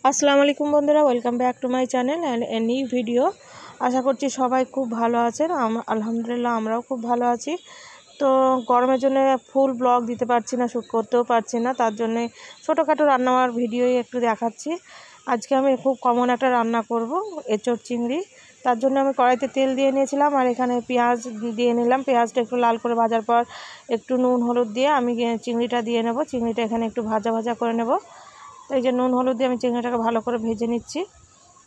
আসসালামু আলাইকুম বন্ধুরা, welcome back to my channel and a new video. আশা করছি সবাই খুব ভালো আছেন। আলহামদুলিল্লাহ আমরাও খুব ভালো আছি। তো গরমের জন্য ফুল ব্লগ দিতে পারছি না, শ্যুট করতেও পারছি না, তার জন্যে ছোটোখাটো রান্নার ভিডিওই একটু দেখাচ্ছি। আজকে আমি খুব কমন একটা রান্না করব, এঁচোড় চিংড়ি। তার জন্য আমি কড়াইতে তেল দিয়ে নিয়েছিলাম আর এখানে পেঁয়াজ দিয়ে নিলাম। পেঁয়াজটা একটু লাল করে ভাজার পর একটু নুন হলুদ দিয়ে আমি চিংড়িটা দিয়ে নেব। চিংড়িটা এখানে একটু ভাজা ভাজা করে নেব। তো এই যে নুন হলুদ দিয়ে আমি চিংড়িটাকে ভালো করে ভেজে নিচ্ছি।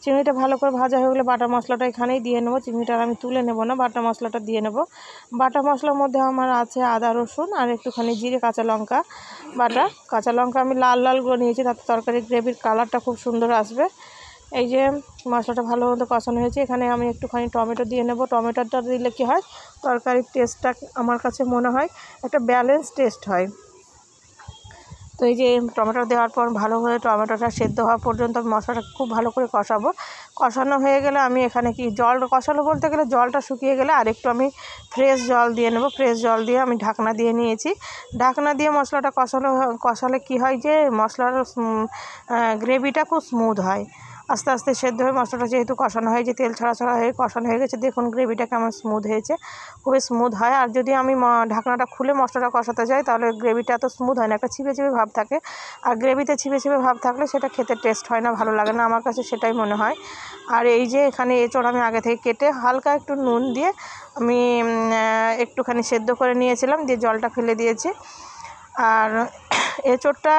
চিংড়িটা ভালো করে ভাজা হয়ে গেলে বাটা মশলাটা এখানেই দিয়ে নেব। চিংড়িটা আমি তুলে নেব না, বাটা মশলাটা দিয়ে নেব। বাটা মশলার মধ্যে আমার আছে আদা রসুন আর একটুখানি জিরে, কাঁচা লঙ্কা বাটা। কাঁচা লঙ্কা আমি লাল লাল করে নিয়েছি, তাতে তরকারির গ্রেভির কালারটা খুব সুন্দর আসবে। এই যে মশলাটা ভালো মতো কষানো হয়েছে, এখানে আমি একটুখানি টমেটো দিয়ে নেব। টমেটোটা দিলে কী হয়, তরকারির টেস্টটা আমার কাছে মনে হয় একটা ব্যালেন্স টেস্ট হয়। তো এই যে টমেটো দেওয়ার পর ভালো করে টমেটোটা সেদ্ধ হওয়া পর্যন্ত মশলাটা খুব ভালো করে কষাবো। কষানো হয়ে গেলে আমি এখানে জল কষানো বলতে গেলে জলটা শুকিয়ে গেলে আর একটু আমি ফ্রেশ জল দিয়ে নেব। ফ্রেশ জল দিয়ে আমি ঢাকনা দিয়ে নিয়েছি। ঢাকনা দিয়ে মশলাটা কষালে কী হয় যে মশলার গ্রেভিটা খুব স্মুথ হয়। আস্তে আস্তে সেদ্ধ হয়ে মশলাটা যেহেতু কষানো হয়ে যে তেল ছাড়া ছাড়া হয়ে কষানো হয়ে গেছে, দেখুন গ্রেভিটা কেমন স্মুথ হয়েছে, খুবই স্মুথ হয়। আর যদি আমি ঢাকনাটা খুলে মশলাটা কষাতে যাই তাহলে গ্রেভিটা এত স্মুথ হয় না, একটা চিপে চিপে ভাব থাকে। আর গ্রেভিতে চিপে চিপে ভাব থাকলে সেটা খেতে টেস্ট হয় না, ভালো লাগে না, আমার কাছে সেটাই মনে হয়। আর এই যে এখানে এঁচোড় আমি আগে থেকে কেটে হালকা একটু নুন দিয়ে আমি একটুখানি সেদ্ধ করে নিয়েছিলাম, দিয়ে জলটা ফেলে দিয়েছি। আর এঁচোড়টা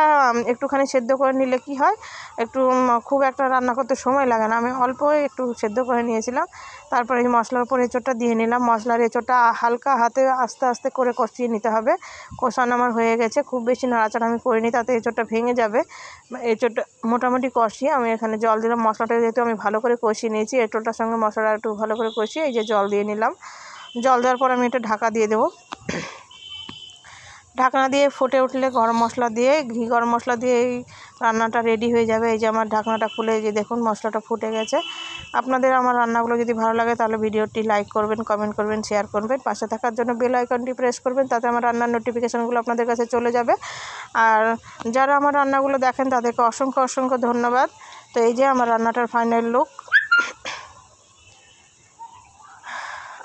একটুখানি সেদ্ধ করে নিলে কি হয়, একটু খুব একটা রান্না করতে সময় লাগে না। আমি অল্প একটু সেদ্ধ করে নিয়েছিলাম, তারপরে এই মশলার উপর এঁচোড়টা দিয়ে নিলাম। মশলার এঁচোড়টা হালকা হাতে আস্তে আস্তে করে কষিয়ে নিতে হবে। কষানো আমার হয়ে গেছে, খুব বেশি নাড়াচাড়া আমি করিনি, তাতে এঁচোড়টা ভেঙে যাবে। এঁচোড়টা মোটামুটি কষিয়ে আমি এখানে জল দিলাম। মশলাটা যেহেতু আমি ভালো করে কষিয়ে নিয়েছি, এঁচোড়টার সঙ্গে মশলাটা একটু ভালো করে কষিয়ে এই যে জল দিয়ে নিলাম। জল দেওয়ার পর আমি এটা ঢাকা দিয়ে দেবো। ঢাকনা দিয়ে ফুটে উঠলে গরম মশলা দিয়ে ঘি গরম মশলা দিয়ে এই রান্নাটা রেডি হয়ে যাবে। এই যে আমার ঢাকনাটা খুলে যে দেখুন মশলাটা ফুটে গেছে। আপনাদের আমার রান্নাগুলো যদি ভালো লাগে তাহলে ভিডিওটি লাইক করবেন, কমেন্ট করবেন, শেয়ার করবেন। পাশে থাকার জন্য বেল আইকনটি প্রেস করবেন, তাতে আমার রান্নার নোটিফিকেশানগুলো আপনাদের কাছে চলে যাবে। আর যারা আমার রান্নাগুলো দেখেন তাদেরকে অসংখ্য অসংখ্য ধন্যবাদ। তো এই যে আমার রান্নাটার ফাইনাল লুক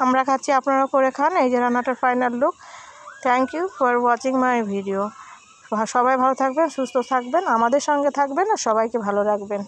আমরা খাচ্ছি, আপনারা করে খান। এই যে রান্নাটার final look. Thank you for watching my video. সবাই ভালো থাকবেন, সুস্থ থাকবেন, আমাদের সঙ্গে থাকবেন আর সবাইকে ভালো রাখবেন।